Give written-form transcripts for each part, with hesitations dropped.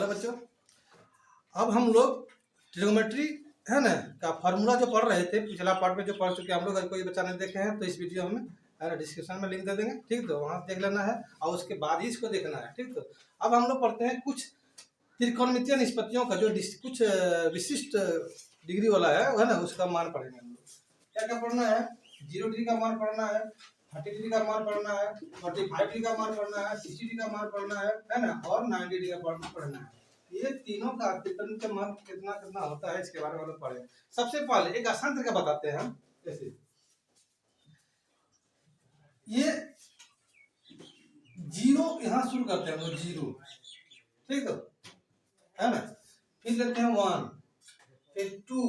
Hello बच्चों, अब हम लोग ट्रिग्नोमेट्री है ना का फार्मूला जो पढ़ रहे थे, पिछला पार्ट में जो पढ़ चुके हैं हम लोग। अगर कोई बच्चा नहीं देखे हैं तो इस वीडियो में डिस्क्रिप्शन में लिंक दे देंगे, ठीक। तो वहाँ देख लेना है और उसके बाद ही इसको देखना है, ठीक। तो अब हम लोग पढ़ते हैं कुछ त्रिकोणमितीय निष्पत्तियों का जो कुछ विशिष्ट डिग्री वाला है ना, उसका मान पढ़ेंगे हम लोग। क्या क्या पढ़ना है? 0 डिग्री का मान पढ़ना है, 30 डिग्री का मान पढ़ना है, 45 डिग्री का मान पढ़ना है, 60 डिग्री का मान पढ़ना है ना, और 90 डिग्री का मान पढ़ना है। ये तीनों का त्रिकोणमितीय मान कितना कितना होता है इसके बारे में हम लोग पढ़ेंगे। सबसे पहले एक आसान तरीका बताते हैं हम। जैसे ये 0 यहाँ शुरू करते हैं हम लोग, 0, ठीक है ना। फिर लेते हैं 1, फिर 2,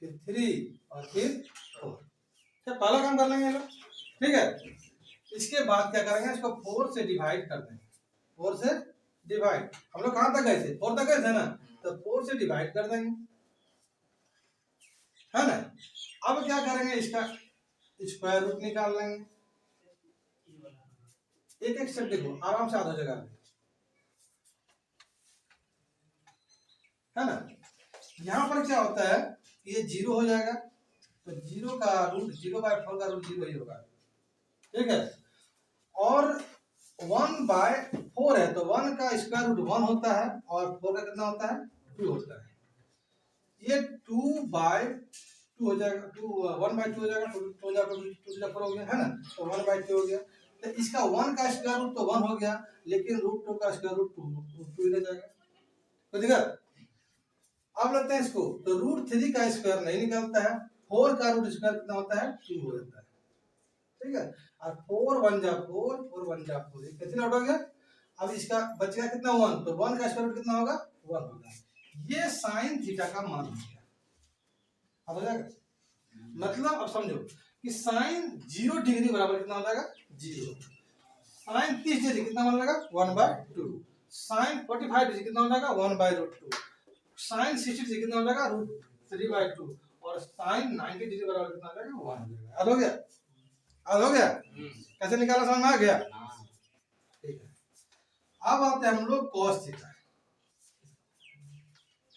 फिर 3 और फिर 4। क्या पहला काम कर लेंगे लोग, ठीक है। इसके बाद क्या करेंगे, इसको 4 से डिवाइड कर देंगे। 4 से डिवाइड, हम लोग कहां तक गए थे? 4 तक गए थे ना, तो 4 से डिवाइड कर देंगे, है ना। अब क्या करेंगे, इसका स्क्वायर रूट निकाल लेंगे। एक एक स्टेप देखो, आराम से याद हो जाएगा, है ना। यहाँ पर क्या होता है, ये 0 हो जाएगा, तो 0 का रूट 0/4 का रूट 0 ही होगा, ठीक है। और 1/4 है तो 1 का स्क्वायर रूट 1 होता है और 4 का कितना होता है? 2 होता है। ये 2/2 हो जाएगा, 1/2 हो जाएगा, 2 हो गया, है ना। तो 1/2 हो गया। तो इसका 1 का स्क्वायर रूट तो 1 हो गया, लेकिन रूट 2 का स्क्वायर रूट 2 ही रह जाएगा, तो देखा। अब लेते हैं इसको, तो रूट 3 का स्क्वायर नहीं निकलता है, 4 का रूट स्क्वायर कितना होता है? 2 हो जाता है, ठीक है। और 4 1 जा 4, 4 1 जा 4, कितना आउट हो गया। अब इसका बचेगा कितना? 1, तो 1 का स्क्वायर रूट कितना होगा? 1 होगा। ये साइन थीटा का मान हो गया। अब हो जाएगा, मतलब अब समझो कि साइन 0 डिग्री बराबर कितना हो जाएगा? 0। साइन 30 डिग्री कितना हो जाएगा? 1/2। साइन 45 डिग्री कितना हो जाएगा? 1/√2। साइन 60 डिग्री कितना हो जाएगा? √3/2। और साइन 90 डिग्री बराबर कितना हो जाएगा? 1 हो जाएगा। अब हो गया, अब हो गया। कैसे निकाला, समझ में आ गया? ठीक है। अब आते हैं हम लोग cos थीटा,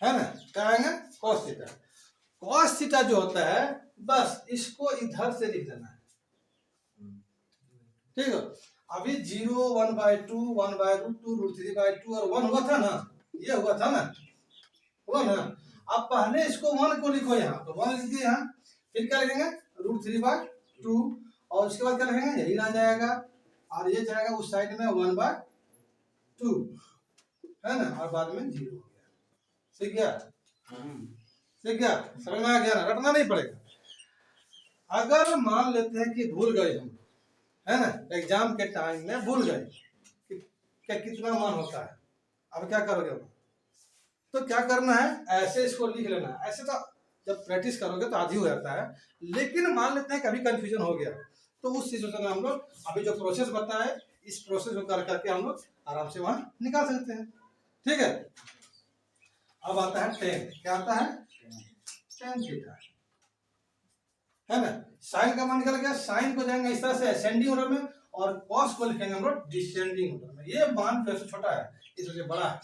है ना। क्या आएंगे? cos theta. cos थीटा जो होता है, बस इसको इधर से लिख देना है, ठीक है। अभी 0 1/2 1/√2 √3/2 और 1 हुआ था ना, ये हुआ था ना, हुआ ना। अब पहले इसको 1 को लिखो यहाँ, तो 1 लिख दिए यहाँ। फिर क्या लिखेंगे? √3/2, और उसके बाद क्या लिखेंगे? यही रह जाएगा, और ये जाएगा उस साइड में 1/2, है ना, और बाद में 0 हो गया। ठीक गया? ठीक गया? समझ में आ गया ना? रटना नहीं पड़ेगा। अगर मान लेते हैं कि भूल गए हम, है ना, एग्जाम के टाइम में भूल गए कि क्या कितना मान होता है, अब क्या करोगे? तो क्या करना है, ऐसे इसको लिख लेना है। ऐसे तो जब प्रैक्टिस करोगे तो आधी हो जाता है, लेकिन मान लेते हैं कभी कंफ्यूजन हो गया, तो उस सिचुएशन में हम लोग अभी जो प्रोसेस बताए, इस प्रोसेस को कर करके हम लोग आराम से वहां निकाल सकते हैं, ठीक है। अब आता है टेन। क्या आता है? टेन थीटा, है ना। साइन का मान निकल गया। साइन को जाएंगे इस तरह से असेंडिंग ऑर्डर में, और कॉस को लिखेंगे हम लोग डिसेंडिंग ऑर्डर में। ये मान जो है छोटा है, इससे बड़ा है।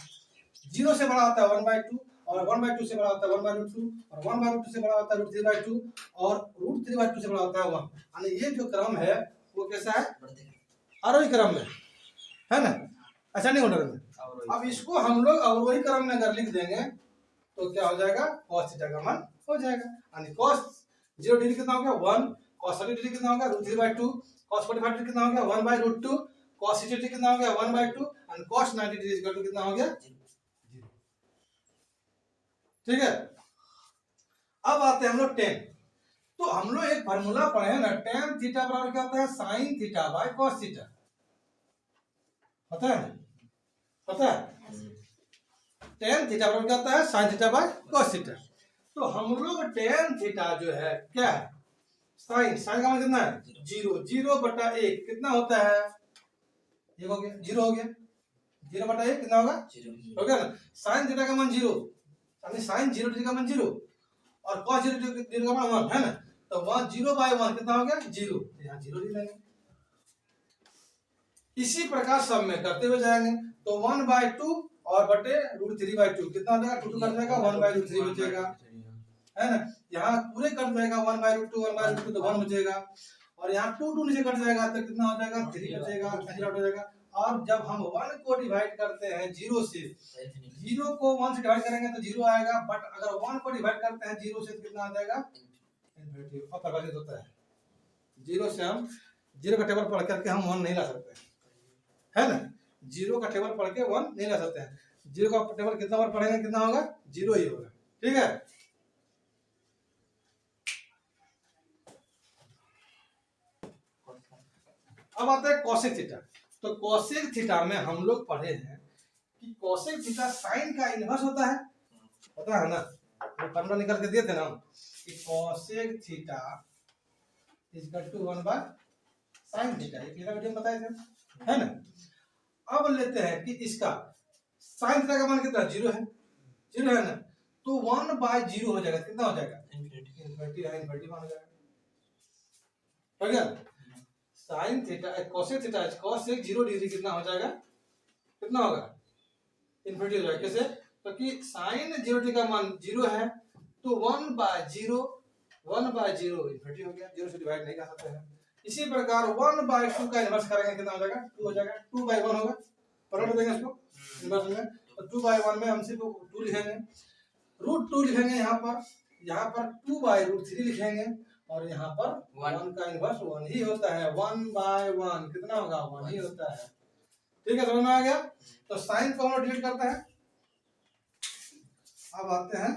0 से बड़ा होता है 1/2, और 1/2 से बड़ा होता है 1/√2, और 1/√2 से बड़ा होता है √3/2, और √3/2 से बड़ा होता है 1। यानी ये जो क्रम है वो कैसा है? आरोही क्रम में, है ना, असेंडिंग ऑर्डर में। अब इसको हम लोग अवरोही क्रम में अगर लिख देंगे तो क्या हो जाएगा? cos थीटा का मान हो जाएगा। यानी cos 0 डिग्री कितना हो गया? 1। cos 30 डिग्री कितना हो गया? √3/2। cos 45 डिग्री कितना हो गया? 1/√2। cos 60 डिग्री कितना हो गया? 1/2। और cos 90 डिग्री कितना हो गया? 0। ठीक है। अब आते हैं हम लोग टेन। तो हम लोग एक फार्मूला पढ़े हैं ना, टेन थीटा बराबर क्या होता है? Sine theta by cos theta. पता है? पता है? टेन थीटा बराबर क्या होता है? Sine theta by cos theta. तो हम लोग टेन थीटा जो है क्या है? साइन। साइन का मान कितना है? 0। 0/1 कितना होता है? ये हो गया, 0 हो गया। 0/1 कितना होगा? 0 हो गया ना। साइन थीटा का मान 0, यानी साइन 0 डिग्री का मान 0, और cos 0 डिग्री का मान 1, है ना। तो 0/1 कितना हो गया? 0। यहाँ 0 लिख लेंगे। इसी प्रकार सब में करते हुए जाएंगे, तो 1/2 और बटे √3/2 कितना हो जाएगा, 2 कट जाएगा, 1/√3 बचेगा, है ना। यहाँ पूरे कट जाएगा 1/√2 1/√2 तो 1 बचेगा, और यहाँ 2 नीचे कट जाएगा तो कितना हो जाएगा, 3 बचेगा, कैंसिल आउट हो जाएगा। और जब हम 1 को डिवाइड करते हैं 0 से, 0 को 1 से डिवाइड करेंगे तो 0 आएगा, बट अगर 1 को डिवाइड करते हैं 0 से तो कितना आ जाएगा, इन्फिनिटी और परिभाषित होता है। 0 से हम 0 का टेबल पढ़ करके हम 1 नहीं ला सकते, है ना। 0 का टेबल पढ़ के 1 नहीं ला सकते हैं। 0 का टेबल कितना बार पढ़ेंगे, कितना होगा, 0 ही होगा, ठीक है। अब आता है कोसेक थीटा। तो कोसेक थीटा में हम लोग पढ़े हैं कि कोसेक थीटा साइन का इन्वर्स होता है, पता है ना, वो फॉर्मूला निकाल के दिए थे ना कि cosec theta equal to 1/sin theta, ये पिछला वीडियो में बताए थे, है ना। अब लेते हैं कि इसका sin थीटा का मान कितना, 0 है, 0 है ना, तो 1/0 हो जाएगा, कितना हो जाएगा, इन्फिनिटी मान हो जाएगा, हो गया। sin theta cosec theta cosec 0 degree कितना हो जाएगा, कितना होगा, इन्फिनिटी हो जाएगा। कैसे, तो कि sin 0 डिग्री का मान 0 है तो 1/0 इन्फिनिटी हो गया, 0 से डिवाइड नहीं कर सकते हैं। इसी प्रकार 1/2 का इन्वर्स करेंगे, कितना हो जाएगा, 2 हो जाएगा, 2/1 होगा, पलट देंगे इसको इन्वर्स में, तो 2/1 में हम सिर्फ 2 लिखेंगे, √2 लिखेंगे, यहाँ पर 2/√3 लिखेंगे, और यहाँ पर 1 का इन्वर्स 1 ही होता है, 1/1 कितना होगा, 1 ही होता है, ठीक है, समझ में आ गया। तो साइन को हम लोग डिलीट करते हैं। अब आते हैं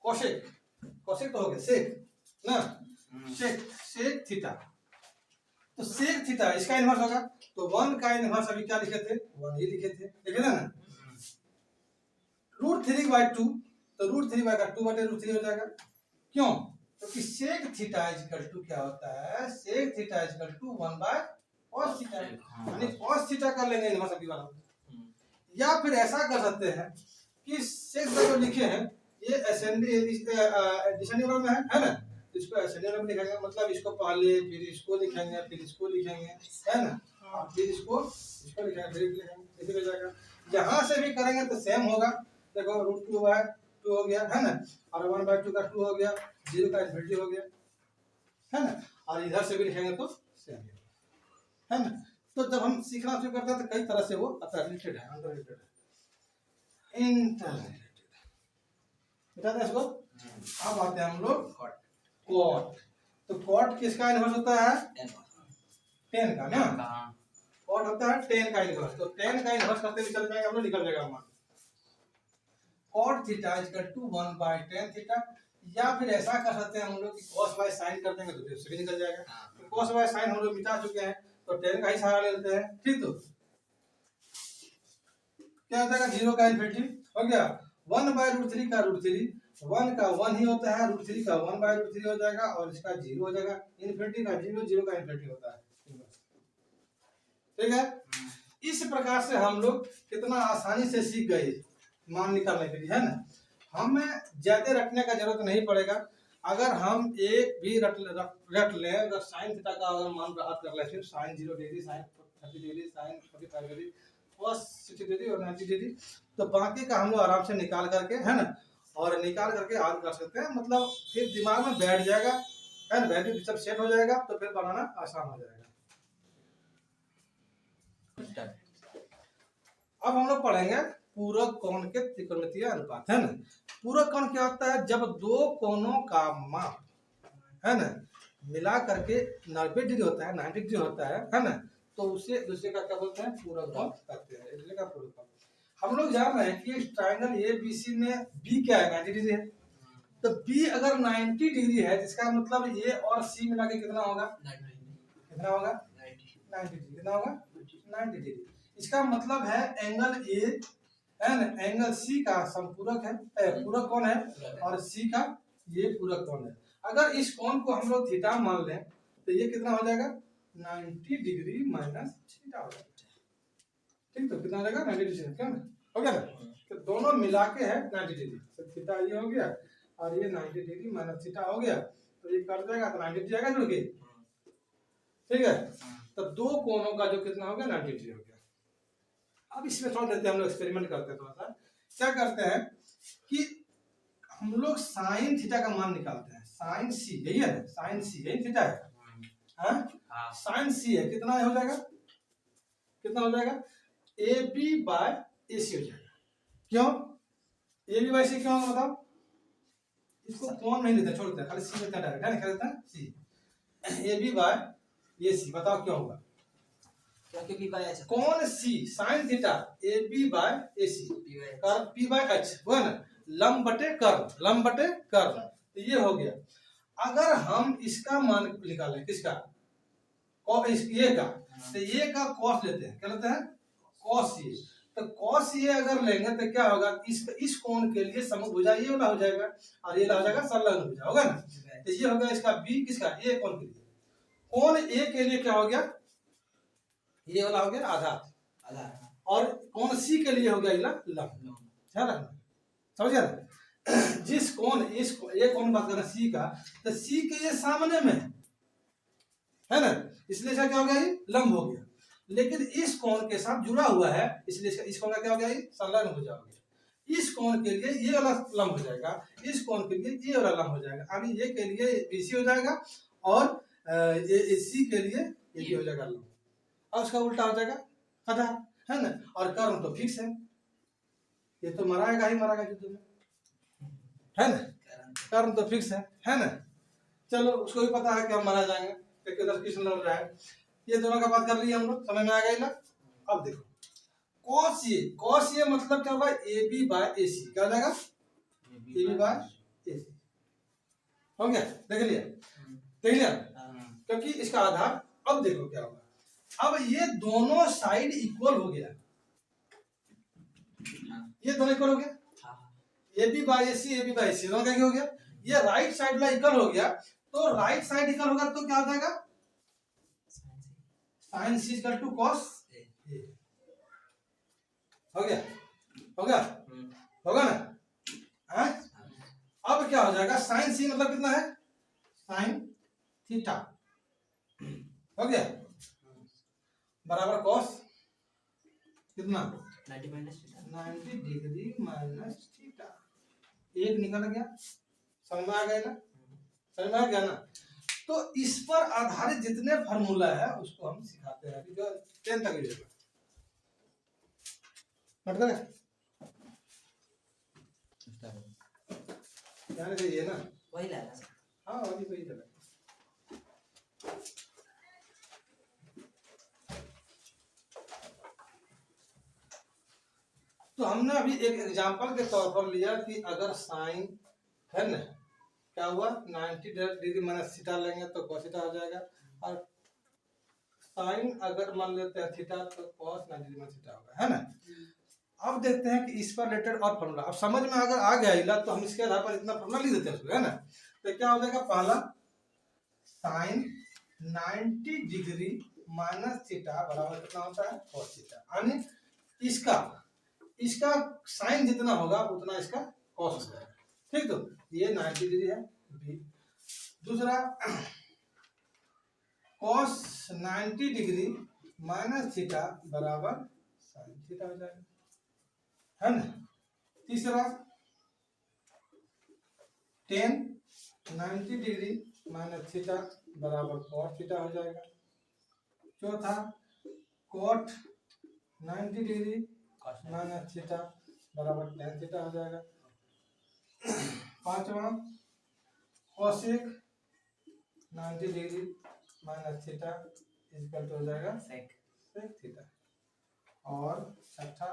कोसेक, कोसेक तो हो गया, सेक ना, सेक थीटा, तो सेक थीटा इसका इन्वर्स होगा, तो 1 का इन्वर्स अभी क्या लिखे थे, 1 ही लिखे थे, लिखे थे ना। √3/2 तो √3/2 बटे √3 हो जाएगा, क्यों, क्योंकि सेक थीटा इक्वल टू क्या होता है, sec theta equal to 1/cos theta, यानी cos थीटा कर लेंगे इन्वर्स अभी वाला। या फिर ऐसा कर सकते हैं कि सेक का जो लिखे हैं ये डिसेंडिंग ऑर्डर में है ना, इसको असेंडिंग ऑर्डर में लिखेंगे, मतलब इसको पहले फिर इसको लिखेंगे फिर इसको लिखेंगे, है ना, और फिर इसको लिखेंगे फिर लिखेंगे, ऐसे हो जाएगा। जहां से भी करेंगे तो सेम होगा, देखो √2/2 हो गया, है ना, और 1/2 का 2 हो गया, 0 का इन्फिनिटी हो गया, है ना, और इधर से भी लिखेंगे तो सेम है ना। तो जब हम सीखना शुरू करते हैं तो कई तरह से वो रिलेटेड है, अंडर रिलेटेड है, इंटर बता दें इसको। अब आते हैं हम लोग कॉट, तो कॉट किसका इन्वर्स होता है, tan का ना, कॉट होता है tan का इन्वर्स, तो tan का इन्वर्स करते हुए चल जाएंगे हम लोग, निकल जाएगा मान cot theta equal to 1/tan theta, या फिर ऐसा कर सकते हैं हम लोग कि cos/sin कर देंगे तो फिर उससे भी निकल जाएगा, तो cos/sin हम लोग मिटा चुके हैं तो tan का ही सहारा ले लेते हैं, ठीक। तो क्या हो जाएगा, 0 का इन्फिनिटी हो गया, 1/√3 का √3, 1 का 1 ही होता है, √3 का 1/√3 हो जाएगा, और इसका 0 हो जाएगा, इन्फिनिटी का 0, 0 का इन्फिनिटी होता है, ठीक है। इस प्रकार से हम लोग कितना आसानी से सीख गए मान निकालने के लिए, है ना। हमें ज्यादा रटने का जरूरत नहीं पड़ेगा, अगर हम एक भी रट लें, अगर sin थीटा का अगर मान प्राप्त कर लें, sin 0 degree, sin 30 degree, sin 45 degree, cos 60 degree और 90 डिग्री, तो बाकी का हम लोग आराम से निकाल करके, है ना, और निकाल करके हल कर सकते हैं, मतलब फिर दिमाग में बैठ जाएगा, है ना, वैल्यू सब सेट हो जाएगा तो फिर बनाना आसान हो जाएगा। अब हम लोग पढ़ेंगे पूरक कोण के त्रिकोणमितीय अनुपात, है ना। पूरक कोण क्या होता है, जब दो कोणों का माप, है ना, मिला करके 90 डिग्री होता है, 90 डिग्री होता है ना, तो उसे दूसरे का क्या बोलते हैं, पूरक कोण कहते हैं, इसलिए का पूरक कोण। हम लोग जान रहे हैं कि ट्रायंगल ABC में बी क्या है, 90 डिग्री है, तो बी अगर 90 डिग्री है जिसका मतलब ए और सी मिला के कितना होगा, कितना होगा, 90 डिग्री, कितना होगा, 90 डिग्री। इसका मतलब है एंगल ए है ना, एंगल सी का संपूरक है, पूरक कोण है, और सी का ये पूरक कोण है। अगर इस कोण को हम लोग थीटा मान लें तो ये कितना हो जाएगा, 90 डिग्री माइनस थीटा हो जाएगा, ठीक। तो कितना हो जाएगा, 90 डिग्री, क्या हो गया ना, तो दोनों मिला के है 90 डिग्री, तो थीटा ये हो गया और ये 90 डिग्री माइनस थीटा हो गया, तो ये कट जाएगा तो 90 डिग्री आएगा जुड़ के, ठीक है। तो दो कोणों का जो कितना हो गया, 90 डिग्री हो गया। अब इसमें थोड़ा देते हैं, हम लोग एक्सपेरिमेंट करते हैं थोड़ा सा। क्या करते हैं कि हम लोग साइन थीटा का मान निकालते हैं। साइन सी यही है, साइन सी यही थीटा है, हाँ साइन सी है, कितना हो जाएगा, कितना हो जाएगा, ए बी बाय ए सी हो जाएगा। क्यों ए बी बाय सी क्यों होगा बताओ, इसको कौन नहीं लेते, छोड़ते हैं, खाली सी लेते हैं डायरेक्ट, है ना, क्या लेते हैं सी, ए बी बाय ए सी, बताओ क्यों होगा, क्योंकि पी बाय एच, कौन सी sine theta A B by A C, curve P by H हुआ ना, लंब बटे कर्व, लंब बटे कर्व, तो ये हो गया। अगर हम इसका मान निकालें, किसका, ये का, तो ये का कॉस लेते हैं, क्या लेते हैं, कॉस ये, तो कॉस ये अगर लेंगे तो क्या होगा, इस कोण के लिए समभुजा ये वाला हो जाएगा और ये हो जाएगा संलग्न भुजा, होगा ना, तो ये होगा इसका बी, किसका, ए कोण के लिए, कोण ए के लिए क्या हो गया, ये वाला हो गया आधार, और कोण सी के लिए हो गया लंब, ध्यान रखना, समझ गया। जिस कोण ये कोण बात करना सी का, तो सी के ये सामने में है ना, इसलिए इसका क्या हो गया, ये लंब हो गया, लेकिन इस कोण के साथ जुड़ा हुआ है, इसलिए इस कोण का क्या हो गया, ये संलग्न भुजा हो गया। इस कोण के लिए ये वाला लंब हो जाएगा, इस कोण के लिए ये वाला लंब हो जाएगा, अभी ये के लिए बीसी हो जाएगा और ये सी के लिए ये भी हो जाएगा लंब, और उसका उल्टा हो जाएगा आधार, है ना, और कर्म तो फिक्स है, ये तो मराएगा ही मराएगा युद्ध में, है ना, कर्म तो फिक्स है ना, चलो उसको भी पता है कि हम मारा जाएंगे, किधर किस लड़ रहा है, ये दोनों का बात कर लिया हम लोग, समझ में आ गई ना। अब देखो कॉस ये मतलब क्या होगा, ए बी बाय ए सी, क्या हो जाएगा, ए बी बाय ए सी, हो गया, देख लिया, क्योंकि इसका आधार, अब देखो क्या होगा, अब ये दोनों साइड इक्वल हो गया, ये दोनों इक्वल हो गया, ए बी बाय ए सी दोनों का क्या हो गया, ये राइट साइड वाला इक्वल हो गया, तो राइट साइड इक्वल होगा तो क्या हो जाएगा, sine C equal to cos A, हो गया होगा ना, है? अब क्या हो जाएगा, साइन सी मतलब कितना है, साइन थीटा, हो गया, बराबर कॉस कितना, 90 डिग्री माइनस थीटा, एक निकल गया, समझ में आ गया ना, समझ में आ गया ना। तो इस पर आधारित जितने फार्मूला है उसको हम सिखाते हैं, जो 10 तक मिलेगा, ध्यान दीजिए ना, वही लगा, हाँ वही चला। तो हमने अभी एक एग्जांपल के तौर पर लिया कि अगर साइन है ना, क्या हुआ, 90 डिग्री माइनस थीटा लेंगे तो cos थीटा हो जाएगा, और साइन अगर मान लेते हैं थीटा तो cos 90 डिग्री माइनस थीटा होगा, है ना। अब देखते हैं कि इस पर रिलेटेड और फॉर्मूला, अब समझ में अगर आ गया इला तो हम इसके आधार पर इतना फॉर्मूला लिख देते हैं उसको, है ना। तो क्या हो जाएगा, पहला साइन 90 डिग्री माइनस थीटा बराबर कितना होता है, cos थीटा, यानी इसका साइन जितना होगा उतना इसका cos हो जाएगा, ठीक। तो ये 90 डिग्री है बी, दूसरा cos 90 डिग्री माइनस थीटा बराबर साइन थीटा हो जाएगा, है ना। तीसरा tan 90 डिग्री माइनस थीटा बराबर cos थीटा हो जाएगा। चौथा cot 90 डिग्री माइनस थीटा बराबर tan थीटा हो जाएगा। पांचवा cosec 90 degree minus theta equal to हो जाएगा सेक थीटा, और छठा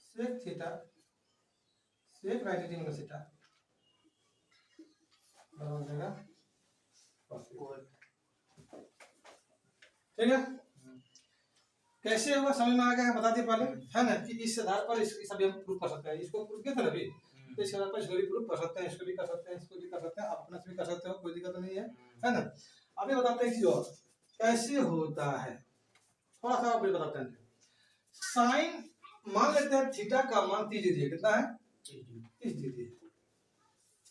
sec theta sec 90 degree minus theta बराबर हो जाएगा cosec, ठीक है। कैसे हुआ समझ में आ गया है, बता दिए पहले, है ना, कि इस आधार पर इस अभी हम प्रूफ कर सकते हैं, इसको प्रूफ किया था ना अभी, तो इस आधार पर इसको भी प्रूफ कर सकते हैं, इसको भी कर सकते हैं, इसको भी कर सकते हैं, आप अपना से भी कर सकते हो, कोई दिक्कत नहीं है ना। अभी बताते हैं एक चीज और कैसे होता है, थोड़ा सा अभी बताते हैं। साइन मान लेते हैं थीटा का मान 30 डिग्री कितना है, 30 डिग्री,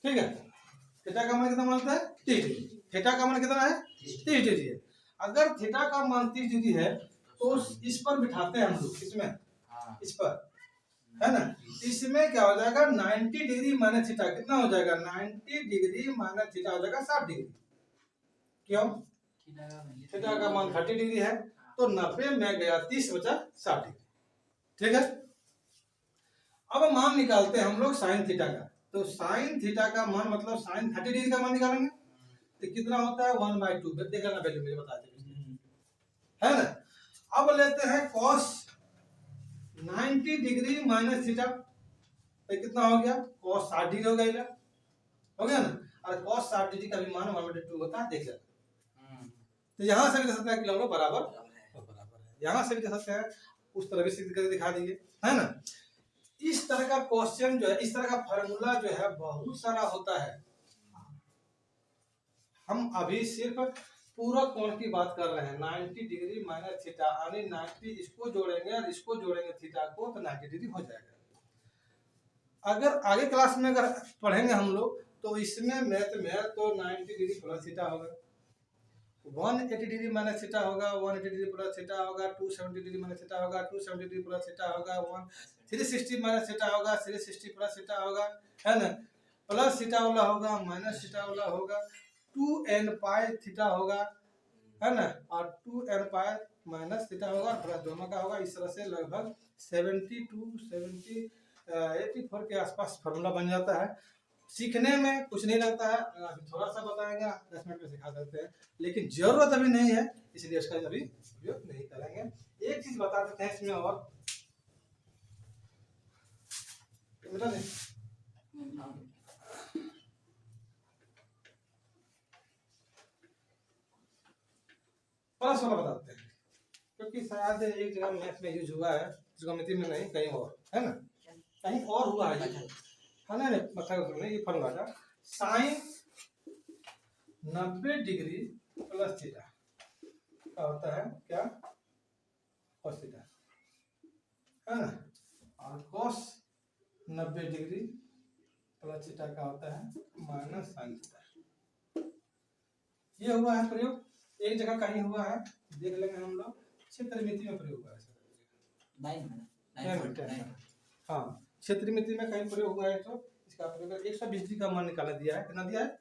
ठीक है। थीटा का मान कितना मानते हैं, 30 डिग्री, थीटा का मान कितना है, 30 डिग्री है। अगर थीटा का मान 30 डिग्री है तो इस पर बिठाते हैं हम लोग, इसमें हाँ। इस पर, है ना। इसमें क्या हो जाएगा 90 डिग्री माइनस थीटा कितना हो जाएगा 90 डिग्री माइनस थीटा हो जाएगा 60 डिग्री। क्यों? थीटा का मान 30 डिग्री है तो 90 में गया 30 बचा 60 डिग्री। ठीक है। अब मान निकालते हैं हम लोग साइन थीटा का। तो साइन थीटा का मान मतलब साइन 30 डिग्री का मान निकालेंगे तो कितना होता है 1/2। देख लेना वैल्यू मुझे बता दीजिए, है ना। अब लेते हैं cos 90 डिग्री माइनस थीटा तो कितना हो गया cos 60 डिग्री हो गया, हो गया ना। और cos 60 डिग्री का भी मान 1/2 होता है, देख लेना। तो यहाँ से भी दे सकते हैं कि हम लोग बराबर है, यहाँ से भी दे सकते हैं, उस तरह भी सिद्ध करके दिखा दीजिए, है ना। इस तरह का क्वेश्चन जो है, इस तरह का फार्मूला जो है बहुत सारा होता है। हम अभी सिर्फ पूरा कोण की बात कर रहे हैं 90 डिग्री माइनस थीटा, यानी 90 इसको जोड़ेंगे और इसको जोड़ेंगे थीटा को तो 90 डिग्री हो जाएगा। अगर आगे क्लास में अगर पढ़ेंगे हम लोग तो इसमें मैथ में तो 90 डिग्री प्लस थीटा होगा, 180 डिग्री माइनस थीटा होगा, 180 डिग्री प्लस थीटा होगा, 270 डिग्री माइनस थीटा होगा, 270 डिग्री प्लस थीटा होगा, 360 माइनस थीटा होगा, 360 प्लस थीटा होगा, है ना। प्लस थीटा वाला होगा, माइनस थीटा वाला होगा, 2n पाई थीटा होगा, है ना, और 2n पाई माइनस थीटा होगा और प्लस दोनों का होगा। इस तरह से लगभग 84 के आसपास फार्मूला बन जाता है। सीखने में कुछ नहीं लगता है, अभी थोड़ा सा बताएंगे 10 मिनट में सिखा देते हैं, लेकिन जरूरत अभी नहीं है इसलिए उसका अभी उपयोग नहीं करेंगे। एक चीज बता देते हैं इसमें और प्लस वाला बताते हैं, क्योंकि शायद एक जगह मैथ में यूज हुआ है, ज्योमेट्री में नहीं, कहीं और, है ना, कहीं और हुआ है ना। ये फॉर्मूला था साइन 90 डिग्री प्लस थीटा का होता है क्या cos थीटा, है ना, और cos 90 डिग्री प्लस थीटा का होता है माइनस साइन थीटा। ये हुआ है प्रयोग, एक जगह कहीं हुआ है, देख लेंगे हम लोग। क्षेत्रमिति में प्रयोग हुआ है, हाँ क्षेत्रमिति में कहीं प्रयोग हुआ है तो इसका प्रयोग 120 डिग्री का मान निकाला दिया है, कितना दिया है,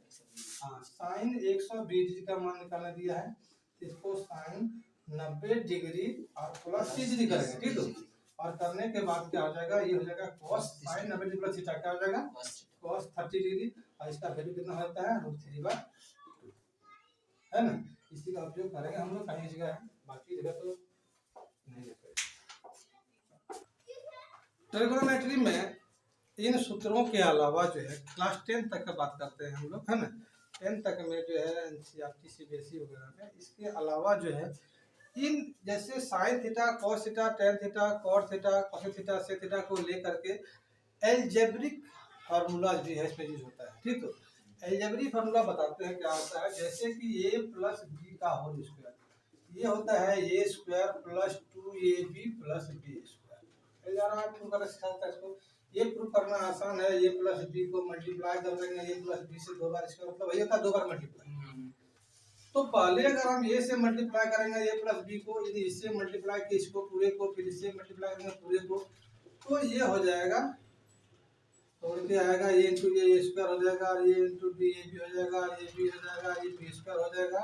हाँ साइन 120 डिग्री का मान निकाला दिया है। इसको साइन 90 डिग्री और प्लस 30 डिग्री करेंगे, ठीक है। और करने के बाद क्या हो जाएगा, ये हो जाएगा cos sine 90 degree plus theta क्या हो जाएगा cos 30 डिग्री, और इसका वैल्यू कितना होता है √3/2, है ना। इसी का उपयोग करेंगे हम लोग, कहीं जगह है, बाकी जगह तो नहीं है। ट्रिगोनोमेट्री में इन सूत्रों के अलावा जो है क्लास 10 तक का बात करते हैं हम लोग, है ना। 10 तक में जो है एनसीईआरटी सीबीएसई वगैरह में, इसके अलावा जो है इन जैसे sine theta, cos theta, tan theta, cot theta, cosec theta, sec theta को लेकर के एल्जेब्रिक फार्मूला भी है इसमें यूज होता है, ठीक। तो एल्जेब्रिक फार्मूला बताते हैं क्या होता है, जैसे कि a प्लस बी का होल स्क्वायर, ये होता है a square plus 2ab plus b square. इसको ये प्रूफ करना आसान है, a प्लस b को मल्टीप्लाई कर देंगे a प्लस b से 2 बार स्क्वायर, मतलब वही होता है 2 बार मल्टीप्लाई। तो पहले अगर हम a से मल्टीप्लाई करेंगे a प्लस b को, यदि इससे मल्टीप्लाई किया इसको पूरे को, फिर इससे मल्टीप्लाई करेंगे पूरे को, तो ये हो जाएगा, तो क्या आएगा a इंटू ए स्क्वायर हो जाएगा, और a इंटू बी ए भी हो जाएगा, ये भी हो जाएगा, ये बी स्क्वायर हो जाएगा।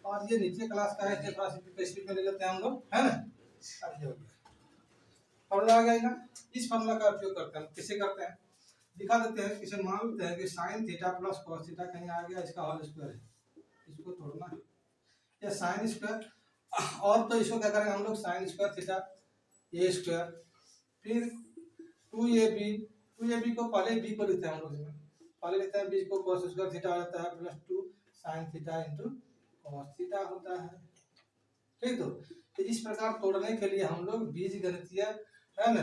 और ये नीचे क्लास का है, इसके पास स्पेसिफिक में ले लेते हैं हम लोग, है ना। अब ये हो गया फार्मूला आ गया ना। इस फार्मूला का उपयोग करते हैं, किसे करते हैं दिखा देते हैं। किसे मान लेते हैं कि sine theta plus cos theta कहीं आ गया, इसका होल स्क्वायर है, इसको तोड़ना है, या साइन स्क्वायर, और तो इसको क्या करेंगे हम लोग साइन स्क्वायर थीटा ए स्क्वायर, फिर 2ab को पहले b को लिखते हैं हम लोग, इसमें पहले लिखते हैं b को cos स्क्वायर थीटा हो जाता है plus 2 sin theta into cos theta होता है, ठीक। तो इस प्रकार तोड़ने के लिए हम लोग बीजगणितीय, है ना,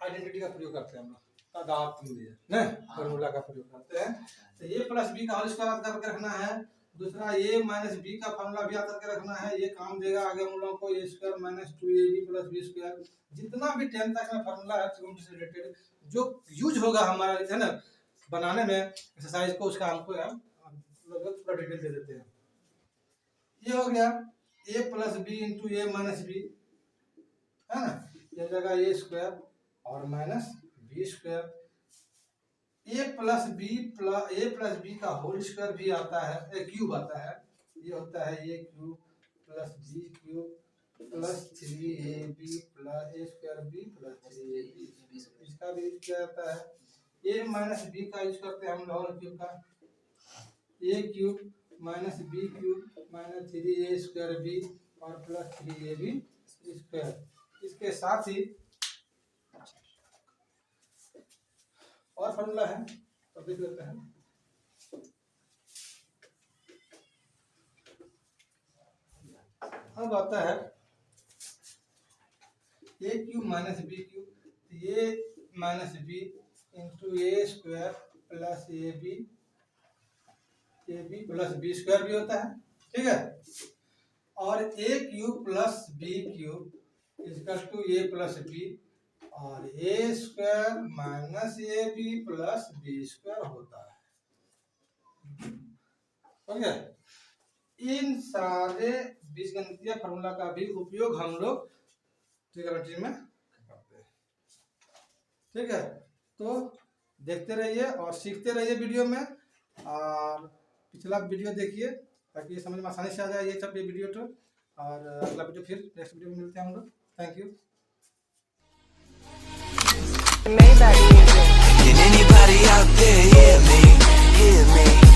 आइडेंटिटी का प्रयोग करते हैं हम लोग, तादात्म्य ना फार्मूला का प्रयोग करते हैं। तो a प्लस b का होल स्क्वायर याद करके रखना है, दूसरा a माइनस b का फार्मूला भी याद करके रखना है, ये काम देगा आगे हम लोगों को a square minus 2ab plus b square. जितना भी 10 तक में फार्मूला है त्रिकोण से रिलेटेड जो यूज होगा हमारा, है ना, बनाने में एक्सरसाइज को, उसका हमको हम लगभग पूरा डिटेल दे देते हैं। ये हो गया a plus b into A minus b, है ना। ये हो जाएगा ए स्क्वायर और minus B square. A plus B का होल स्क्वायर भी आता है, क्यूब आता है, ये होता है A cube plus B cube plus 3ab plus A square B plus 3ab। इसका भी यूज किया जाता है। ए माइनस बी का यूज करते हैं हम लोग क्यूब का, A cube minus B cube minus 3a square B और प्लस 3ab स्क्वायर। इसके साथ ही और फॉर्मूला है तो देख लेते हैं। अब आता है A cube minus B cube, A minus B into A square plus A B plus B square भी होता है, ठीक है। और A cube plus B cube equal to A plus B और A square minus A B plus B square होता है। Okay, इन सारे बीजगणितीय फॉर्मूला का भी उपयोग हम लोग ट्रिग्नोमेट्री में करते हैं, ठीक है। तो देखते रहिए और सीखते रहिए वीडियो में, और पिछला वीडियो देखिए ताकि ये समझ में आसानी से आ जाए ये सब ये वीडियो तो। और अगला वीडियो फिर नेक्स्ट वीडियो में मिलते हैं हम लोग। Thank you. Can anybody out there hear me? Hear me?